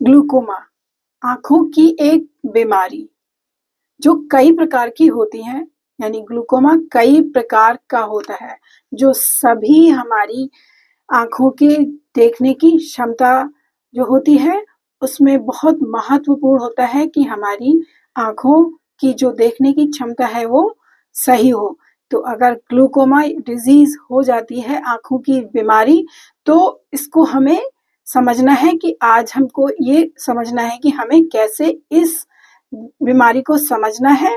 Glaucoma आँखों की एक बीमारी जो कई प्रकार की होती है, यानी ग्लूकोमा कई प्रकार का होता है, जो सभी हमारी आँखों के देखने की क्षमता जो होती है, उसमें बहुत महत्वपूर्ण होता है कि हमारी आँखों की जो देखने की क्षमता है वो सही हो। तो अगर ग्लूकोमा डिज़ीज़ हो जाती है, आँखों की बीमारी, तो इसको हमें समझना है कि आज हमको ये समझना है कि हमें कैसे इस बीमारी को समझना है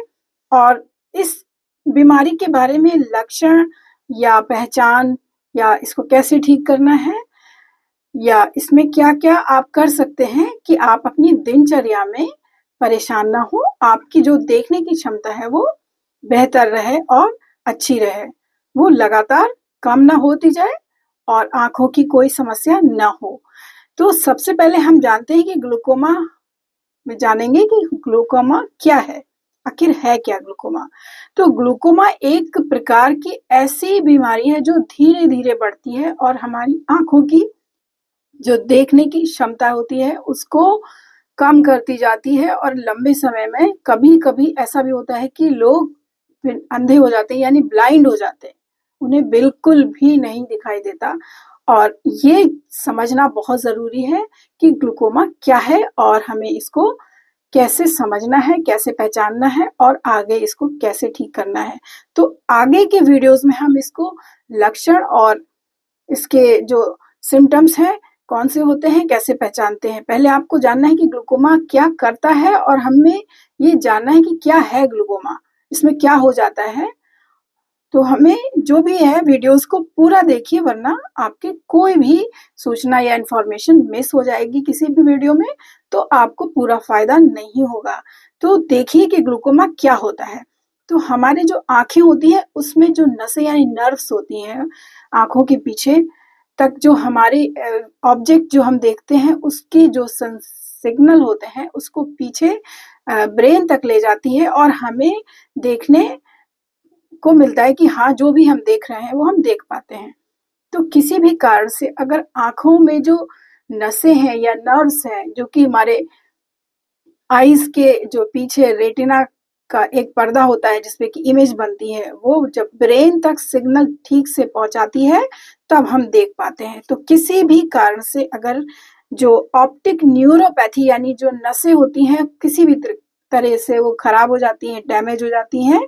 और इस बीमारी के बारे में लक्षण या पहचान या इसको कैसे ठीक करना है या इसमें क्या-क्या आप कर सकते हैं कि आप अपनी दिनचर्या में परेशान ना हो, आपकी जो देखने की क्षमता है वो बेहतर रहे और अच्छी रहे। वो लगातार कम ना होती जाए और आँखों की कोई समस्या ना हो। तो सबसे पहले हम जानते हैं कि ग्लूकोमा में जानेंगे कि ग्लूकोमा क्या है, आखिर है क्या ग्लूकोमा? तो ग्लूकोमा एक प्रकार की ऐसी बीमारी है जो धीरे-धीरे बढ़ती है और हमारी आँखों की जो देखने की क्षमता होती है उसको कम करती जाती है और लंबे समय में कभी-कभी ऐसा भी होता है कि लोग फिर अंधे हो जाते हैं यानी ब्लाइंड हो जाते हैं। उन्हें बिल्कुल भी नहीं दिखाई देता और ये समझना बहुत ज़रूरी है कि ग्लूकोमा क्या है और हमें इसको कैसे समझना है, कैसे पहचानना है और आगे इसको कैसे ठीक करना है। तो आगे के वीडियोज़ में हम इसको लक्षण और इसके जो सिम्पटम्स हैं, कौन से होते हैं, कैसे पहचानते हैं। पहले आपको जानना है कि ग्लूकोमा क्या करता है और हमें ये जानना है कि क्या है ग्लूकोमा, इसमें क्या हो जाता है। तो हमें जो भी है वीडियोज़ को पूरा देखिए वरना आपकी कोई भी सूचना या इन्फॉर्मेशन मिस हो जाएगी किसी भी वीडियो में, तो आपको पूरा फ़ायदा नहीं होगा। तो देखिए कि ग्लूकोमा क्या होता है। तो हमारी जो आँखें होती हैं उसमें जो नसें यानी नर्व्स होती हैं, आँखों के पीछे तक जो हमारे ऑब्जेक्ट जो हम देखते हैं उसके जो सिग्नल होते हैं उसको पीछे ब्रेन तक ले जाती है और हमें देखने को मिलता है कि हाँ, जो भी हम देख रहे हैं वो हम देख पाते हैं। तो किसी भी कारण से अगर आँखों में जो नसें हैं या नर्व्स हैं जो कि हमारे आईज़ के जो पीछे रेटिना का एक पर्दा होता है जिसपे कि इमेज बनती है, वो जब ब्रेन तक सिग्नल ठीक से पहुँचाती है, तब हम देख पाते हैं। तो किसी भी कारण से अगर जो ऑप्टिक न्यूरोपैथी यानी जो नसें होती हैं, किसी भी तरह से वो खराब हो जाती हैं, डैमेज हो जाती हैं,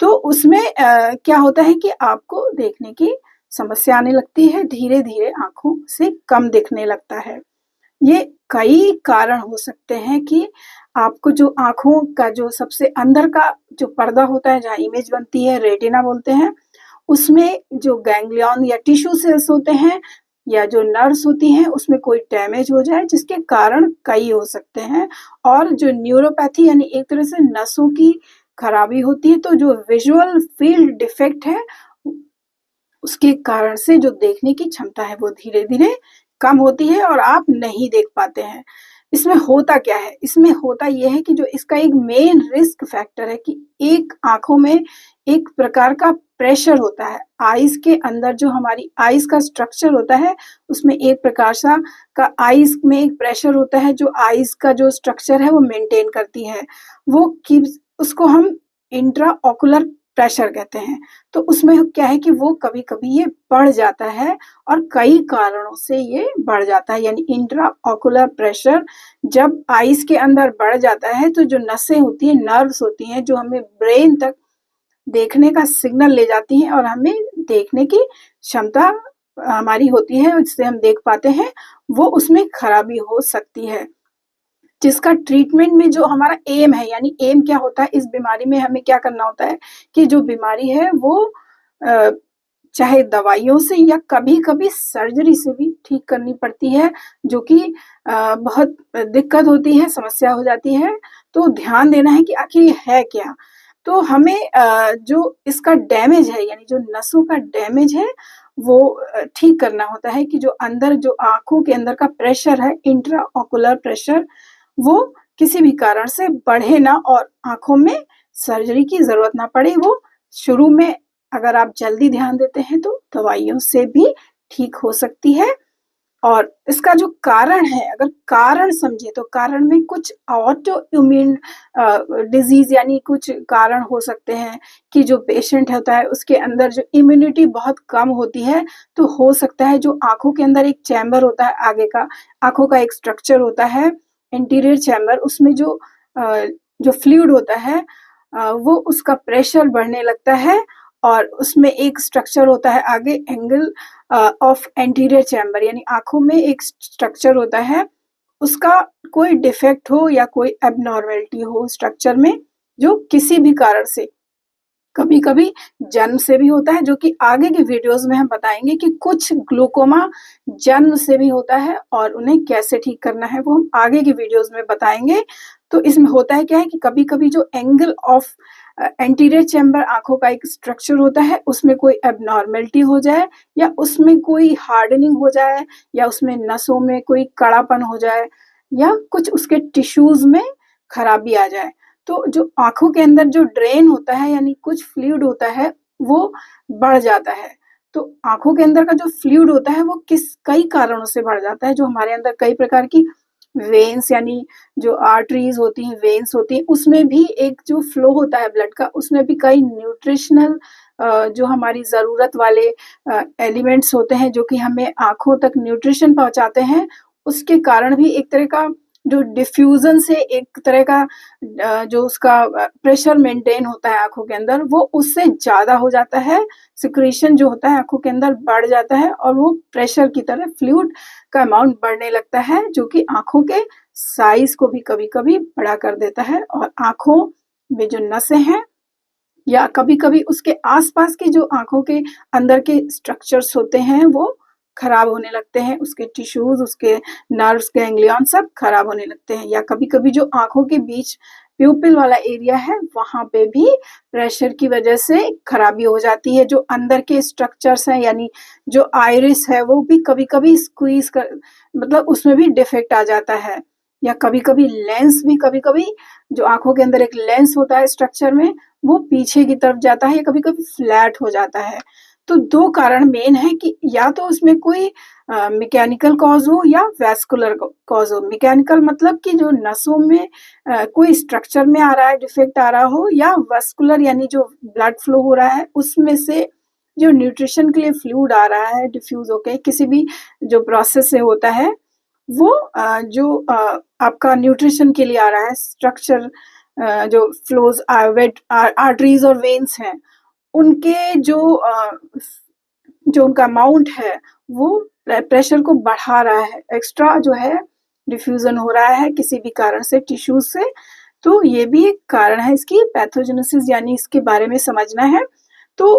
तो उसमें क्या होता है कि आपको देखने की समस्या आने लगती है, धीरे-धीरे आँखों से कम दिखने लगता है। ये कई कारण हो सकते हैं कि आपको जो आँखों का जो सबसे अंदर का जो पर्दा होता है, जहाँ इमेज बनती है, रेटिना बोलते हैं, उसमें जो गैंग्लियन या टिश्यू सेल्स होते हैं या जो नर्व्स होती हैं, उसमें कोई डैमेज हो जाए, जिसके कारण कई हो सकते हैं और जो न्यूरोपैथी यानी एक तरह से नसों की खराबी होती है, तो जो विजुअल फील्ड डिफेक्ट है, उसके कारण से जो देखने की क्षमता है वो धीरे-धीरे कम होती है और आप नहीं देख पाते हैं। इसमें होता क्या है? इसमें होता ये है कि जो इसका एक मेन रिस्क फैक्टर है कि एक आँखों में एक प्रकार का प्रेशर होता है। आईज़ के अंदर जो हमारी आईज़ का स्ट्रक्चर होता है, उसमें एक प्रकार सा का आईज़ में एक प्रेशर होता है जो आईज़ का जो स्ट्रक्चर है वो मेंटेन करती है। वो कीप्स उसको हम इंट्राओकुलर प्रेशर कहते हैं। तो उसमें क्या है कि वो कभी-कभी ये बढ़ जाता है और कई कारणों से ये बढ़ जाता है यानी इंट्राओकुलर प्रेशर जब आईज़ के अंदर बढ़ जाता है तो जो नसें होती हैं, नर्व्स होती हैं जो हमें ब्रेन तक देखने का सिग्नल ले जाती हैं और हमें देखने की क्षमता हमारी होती है जिससे हम देख पाते हैं, वो उसमें खराबी हो सकती है। जिसका ट्रीटमेंट में जो हमारा एम है यानी एम क्या होता है इस बीमारी में हमें क्या करना होता है कि जो बीमारी है वो अ, चाहे दवाइयों से या कभी-कभी सर्जरी से भी ठीक करनी पड़ती है, जो कि बहुत दिक्कत होती है, समस्या हो जाती है। तो ध्यान देना है कि आखिर ये है क्या? तो हमें जो इसका डैमेज है यानी जो नसों का डैमेज है, वो ठीक करना होता है कि जो अंदर जो आँखों के अंदर का प्रेशर है, इंट्राओकुलर प्रेशर वो किसी भी कारण से बढ़े ना और आँखों में सर्जरी की ज़रूरत ना पड़े। वो शुरू में अगर आप जल्दी ध्यान देते हैं तो दवाइयों से भी ठीक हो सकती है और इसका जो कारण है, अगर कारण समझे तो कारण में कुछ ऑटो इम्यून डिजीज यानी कुछ कारण हो सकते हैं कि जो पेशेंट होता है उसके अंदर जो इम्यूनिटी बहुत कम होती है, तो हो सकता है जो आंखों के अंदर एक चैम्बर होता है, आगे का आंखों का एक स्ट्रक्चर होता है एंटीरियर चैम्बर, उसमें जो फ्लूइड होता है वो उसका प्रेशर बढ़ने लगता है और उसमें एक स्ट्रक्चर होता है आगे एंगल ऑफ एंटीरियर चैम्बर, यानी आंखों में एक स्ट्रक्चर होता है, उसका कोई डिफेक्ट हो या कोई एबनॉर्मेलिटी हो स्ट्रक्चर में, जो किसी भी कारण से, कभी कभी जन्म से भी होता है, जो कि आगे के वीडियोस में हम बताएंगे कि कुछ ग्लूकोमा जन्म से भी होता है और उन्हें कैसे ठीक करना है वो हम आगे के वीडियोस में बताएंगे। तो इसमें होता है क्या है कि कभी कभी जो एंगल ऑफ एंटीरियर चैम्बर आंखों का एक स्ट्रक्चर होता है उसमें कोई एबनॉर्मेलिटी हो जाए या उसमें कोई हार्डनिंग हो जाए या उसमें नसों में कोई कड़ापन हो जाए या कुछ उसके टिश्यूज में खराबी आ जाए, तो जो आंखों के अंदर जो ड्रेन होता है यानी कुछ फ्लूइड होता है वो बढ़ जाता है। तो आंखों के अंदर का जो फ्लूइड होता है वो कई कारणों से बढ़ जाता है, जो हमारे अंदर कई प्रकार की वेन्स यानी जो आर्टरीज होती हैं, वेन्स होती हैं, उसमें भी एक जो फ्लो होता है ब्लड का, उसमें भी कई न्यूट्रिशनल जो हमारी जरूरत वाले एलिमेंट्स होते हैं जो कि हमें आंखों तक न्यूट्रिशन पहुंचाते हैं, उसके कारण भी एक तरह का जो डिफ्यूजन से एक तरह का जो उसका प्रेशर मेंटेन होता है आंखों के अंदर वो उससे ज्यादा हो जाता है, सिक्रीशन जो होता है आंखों के अंदर बढ़ जाता है और वो प्रेशर की तरह फ्लूइड का अमाउंट बढ़ने लगता है, जो कि आंखों के साइज को भी कभी कभी बड़ा कर देता है और आंखों में जो नसें हैं या कभी कभी उसके आसपास के जो आंखों के अंदर के स्ट्रक्चर्स होते हैं वो खराब होने लगते हैं, उसके टिश्यूज, उसके नर्व्स, गैंग्लियन सब खराब होने लगते हैं, या कभी कभी जो आंखों के बीच प्यूपिल वाला एरिया है वहां पे भी प्रेशर की वजह से खराबी हो जाती है, जो अंदर के स्ट्रक्चर्स हैं यानी जो आइरिस है वो भी कभी कभी स्क्वीज कर, मतलब उसमें भी डिफेक्ट आ जाता है, या कभी कभी लेंस भी, कभी कभी जो आंखों के अंदर एक लेंस होता है स्ट्रक्चर में वो पीछे की तरफ जाता है या कभी कभी फ्लैट हो जाता है। तो दो कारण मेन है कि या तो उसमें कोई मैकेनिकल कॉज हो या वैस्कुलर कॉज हो। मैकेनिकल मतलब कि जो नसों में कोई स्ट्रक्चर में आ रहा है, डिफेक्ट आ रहा हो, या वैस्कुलर यानी जो ब्लड फ्लो हो रहा है उसमें से जो न्यूट्रिशन के लिए फ्लूइड आ रहा है डिफ्यूज होके किसी भी जो प्रोसेस से होता है वो जो आपका न्यूट्रिशन के लिए आ रहा है स्ट्रक्चर, जो फ्लोज आर्टरीज और वेन्स हैं उनके जो उनका अमाउंट है वो प्रेशर को बढ़ा रहा है, एक्स्ट्रा जो है डिफ्यूजन हो रहा है किसी भी कारण से टिश्यूज से, तो ये भी एक कारण है इसकी पैथोजेनेसिस यानी इसके बारे में समझना है। तो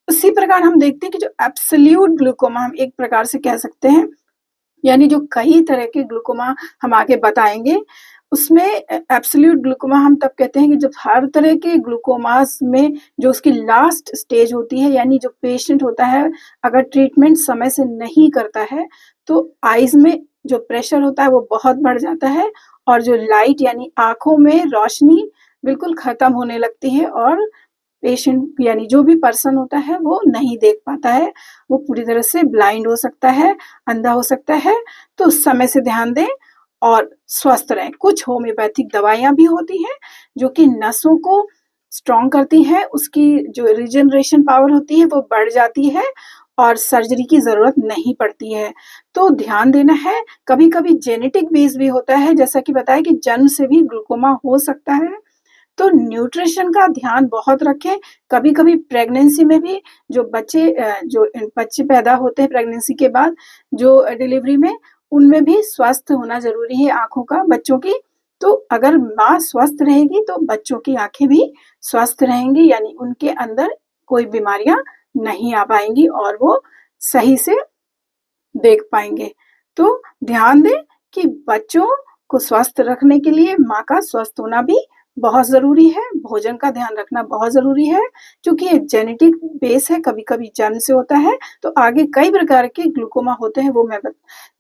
उसी प्रकार हम देखते हैं कि जो एब्सोल्यूट ग्लूकोमा हम एक प्रकार से कह सकते हैं, यानी जो कई तरह के ग्लूकोमा हम आगे बताएंगे, उसमें एब्सोल्यूट ग्लूकोमा हम तब कहते हैं कि जब हर तरह के ग्लूकोमास में जो उसकी लास्ट स्टेज होती है यानी जो पेशेंट होता है अगर ट्रीटमेंट समय से नहीं करता है तो आईज में जो प्रेशर होता है वो बहुत बढ़ जाता है और जो लाइट यानी आंखों में रोशनी बिल्कुल खत्म होने लगती है और पेशेंट यानी जो भी पर्सन होता है वो नहीं देख पाता है, वो पूरी तरह से ब्लाइंड हो सकता है, अंधा हो सकता है। तो समय से ध्यान दें और स्वस्थ रहें। कुछ होम्योपैथिक दवाइयां भी होती हैं जो कि नसों को स्ट्रॉन्ग करती हैं, उसकी जो रिजनरेशन पावर होती है वो बढ़ जाती है और सर्जरी की जरूरत नहीं पड़ती है। तो ध्यान देना है, कभी कभी जेनेटिक बेस भी होता है, जैसा कि बताया कि जन्म से भी ग्लूकोमा हो सकता है, तो न्यूट्रिशन का ध्यान बहुत रखें। कभी कभी प्रेगनेंसी में भी जो बच्चे पैदा होते हैं प्रेगनेंसी के बाद जो डिलीवरी में, उनमें भी स्वस्थ होना जरूरी है आंखों का बच्चों की। तो अगर माँ स्वस्थ रहेगी तो बच्चों की आंखें भी स्वस्थ रहेंगी, यानी उनके अंदर कोई बीमारियां नहीं आ पाएंगी और वो सही से देख पाएंगे। तो ध्यान दें कि बच्चों को स्वस्थ रखने के लिए माँ का स्वस्थ होना भी बहुत जरूरी है, भोजन का ध्यान रखना बहुत जरूरी है, क्योंकि ये जेनेटिक बेस है, कभी कभी जन्म से होता है। तो आगे कई प्रकार के ग्लूकोमा होते हैं वो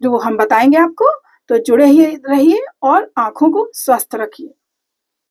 जो हम बताएंगे आपको, तो जुड़े ही रहिए और आंखों को स्वस्थ रखिए।